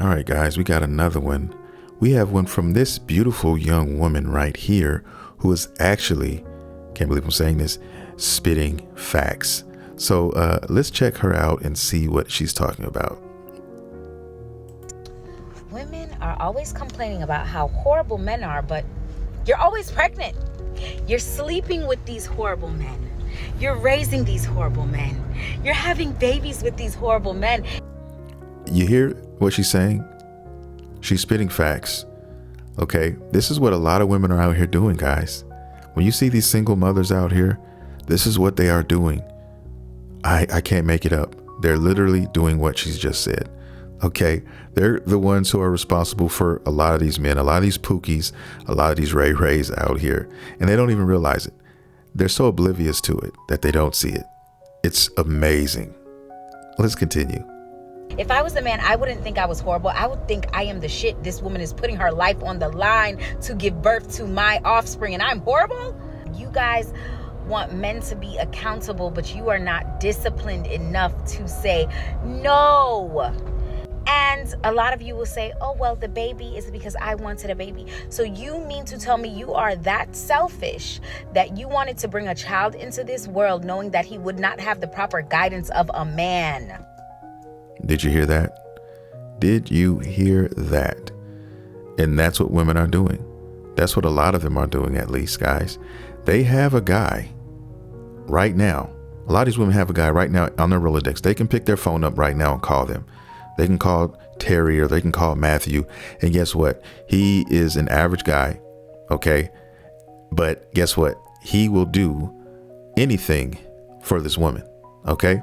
All right, guys, we got another one. We have one from this beautiful young woman right here who is actually, can't believe I'm saying this, spitting facts. So let's check her out and see what she's talking about. Women are always complaining about how horrible men are, but you're always pregnant. You're sleeping with these horrible men. You're raising these horrible men. You're having babies with these horrible men. You hear what she's saying? She's spitting facts. Okay, this is what a lot of women are out here doing, guys. When you see these single mothers out here, this is what they are doing. I can't make it up. They're literally doing what she's just said. Okay, they're the ones who are responsible for a lot of these men, a lot of these Pookies, a lot of these Ray Rays out here, and they don't even realize it. They're so oblivious to it that they don't see it. It's amazing. Let's continue. If I was a man, I wouldn't think I was horrible. I would think I am the shit. This woman is putting her life on the line to give birth to my offspring, and I'm horrible? You guys want men to be accountable, but you are not disciplined enough to say no. And a lot of you will say, oh, well, the baby is because I wanted a baby. So you mean to tell me you are that selfish that you wanted to bring a child into this world knowing that he would not have the proper guidance of a man? Did you hear that? Did you hear that? And that's what women are doing. That's what a lot of them are doing, at least, guys. They have a guy right now. A lot of these women have a guy right now on their Rolodex. They can pick their phone up right now and call them. They can call Terry or they can call Matthew. And guess what? He is an average guy. Okay. But guess what? He will do anything for this woman. Okay.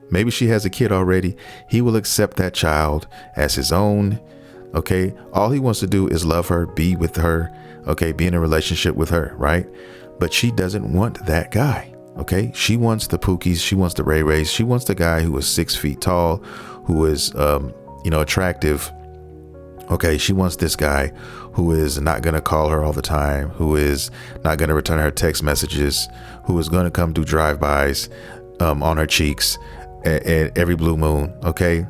Maybe she has a kid already. He will accept that child as his own. Okay. All he wants to do is love her, be with her. Okay. Be in a relationship with her. Right. But she doesn't want that guy. Okay. She wants the Pookies. She wants the Ray Rays. She wants the guy who is 6 feet tall, who is, attractive. Okay. She wants this guy who is not going to call her all the time, who is not going to return her text messages, who is going to come do drive-bys on her cheeks at every blue moon. Okay.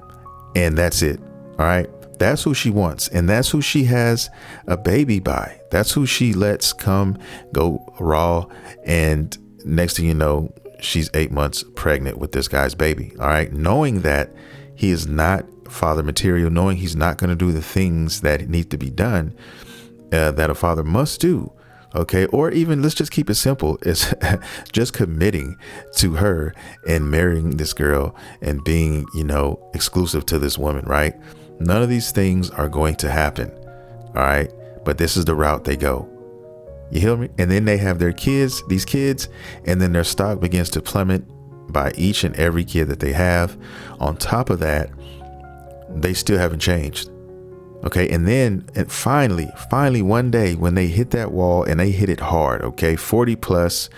And that's it. All right. That's who she wants. And that's who she has a baby by. That's who she lets come go raw. And next thing you know, she's 8 months pregnant with this guy's baby. All right. Knowing that he is not father material, knowing he's not going to do the things that need to be done, that a father must do. Okay. Or even let's just keep it simple. It's just committing to her and marrying this girl and being, exclusive to this woman. Right. None of these things are going to happen. All right. But this is the route they go. You hear me? And then they have their kids, these kids, and then their stock begins to plummet by each and every kid that they have. On top of that, they still haven't changed. Okay. And then finally, one day when they hit that wall and they hit it hard, okay, 40 plus,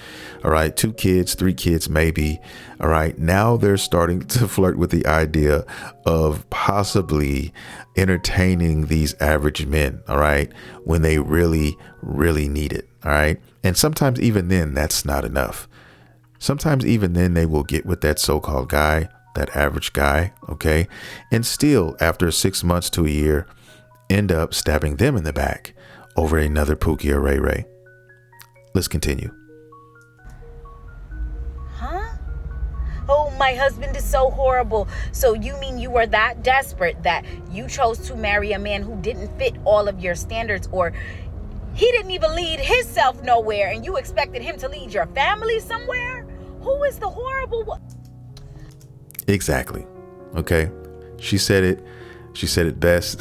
all right, 2 kids, 3 kids, maybe. All right. Now they're starting to flirt with the idea of possibly entertaining these average men. All right. When they really, really need it. All right. And sometimes even then, that's not enough. Sometimes even then they will get with that so-called guy, that average guy. Okay. And still after 6 months to a year, end up stabbing them in the back over another Pookie or Ray Ray. Let's continue. Huh? Oh, my husband is so horrible. So you mean you were that desperate that you chose to marry a man who didn't fit all of your standards, or he didn't even lead himself nowhere and you expected him to lead your family somewhere? Who is the horrible one? Exactly. Okay. She said it. She said it best.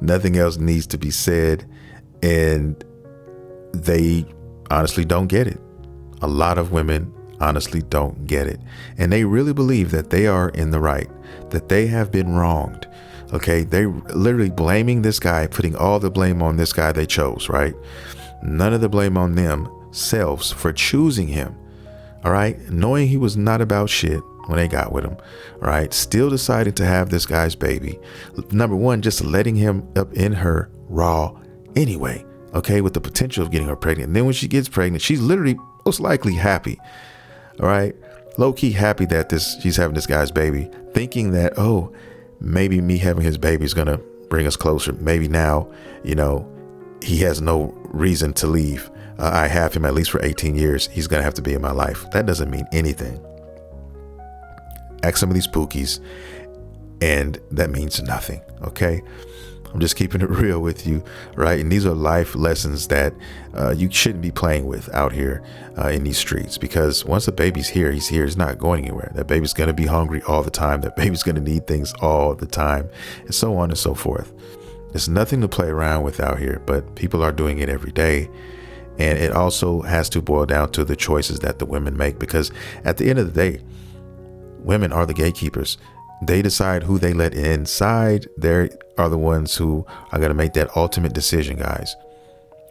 Nothing else needs to be said. And they honestly don't get it. A lot of women honestly don't get it. And they really believe that they are in the right, that they have been wronged. Okay. They literally blaming this guy, putting all the blame on this guy they chose, right? None of the blame on themselves for choosing him. All right. Knowing he was not about shit when they got with him, right? Still deciding to have this guy's baby. Number one, just letting him up in her raw anyway. Okay. With the potential of getting her pregnant. And then when she gets pregnant, she's literally most likely happy. All right. Low key happy that she's having this guy's baby, thinking that, oh, maybe me having his baby is going to bring us closer. Maybe now, he has no reason to leave. I have him at least for 18 years. He's going to have to be in my life. That doesn't mean anything. Ask some of these pookies, and that means nothing. Okay. I'm just keeping it real with you, right? And these are life lessons that you shouldn't be playing with out here in these streets, because once a baby's here, he's here. He's not going anywhere. That baby's going to be hungry all the time. That baby's going to need things all the time, and so on and so forth. There's nothing to play around with out here, but people are doing it every day. And it also has to boil down to the choices that the women make, because at the end of the day, women are the gatekeepers. They decide who they let inside. They are the ones who are going to make that ultimate decision, guys.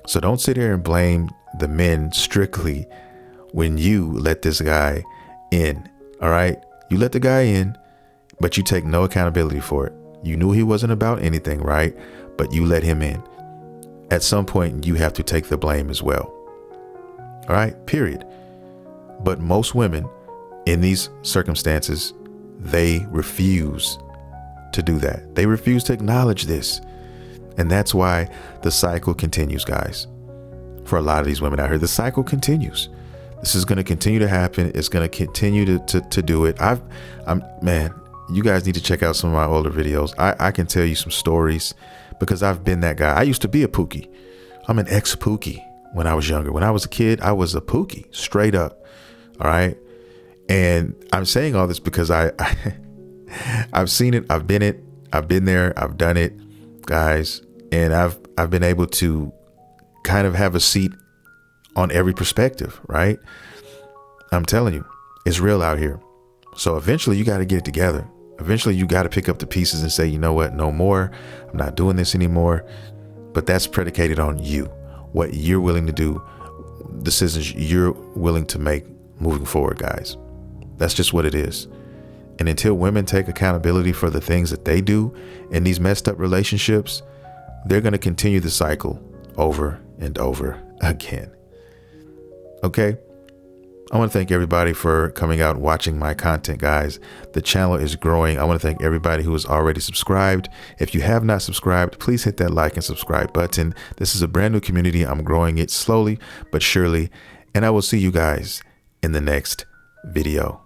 So don't sit here and blame the men strictly when you let this guy in. All right. You let the guy in, but you take no accountability for it. You knew he wasn't about anything, right? But you let him in. At some point, you have to take the blame as well. All right. Period. But most women in these circumstances, they refuse to do that. They refuse to acknowledge this. And that's why the cycle continues, guys. For a lot of these women out here, the cycle continues. This is going to continue to happen. It's going to continue to do it. Man, you guys need to check out some of my older videos. I can tell you some stories because I've been that guy. I used to be a pookie. I'm an ex-pookie when I was younger. When I was a kid, I was a pookie, straight up. All right. And I'm saying all this because I've seen it. I've been there. I've done it, guys. And I've been able to kind of have a seat on every perspective, right? I'm telling you, it's real out here. So eventually you got to get it together. Eventually you got to pick up the pieces and say, you know what? No more. I'm not doing this anymore. But that's predicated on you, what you're willing to do, decisions you're willing to make moving forward, guys. That's just what it is. And until women take accountability for the things that they do in these messed up relationships, they're going to continue the cycle over and over again. Okay. I want to thank everybody for coming out and watching my content, guys. The channel is growing. I want to thank everybody who is already subscribed. If you have not subscribed, please hit that like and subscribe button. This is a brand new community. I'm growing it slowly but surely. And I will see you guys in the next video.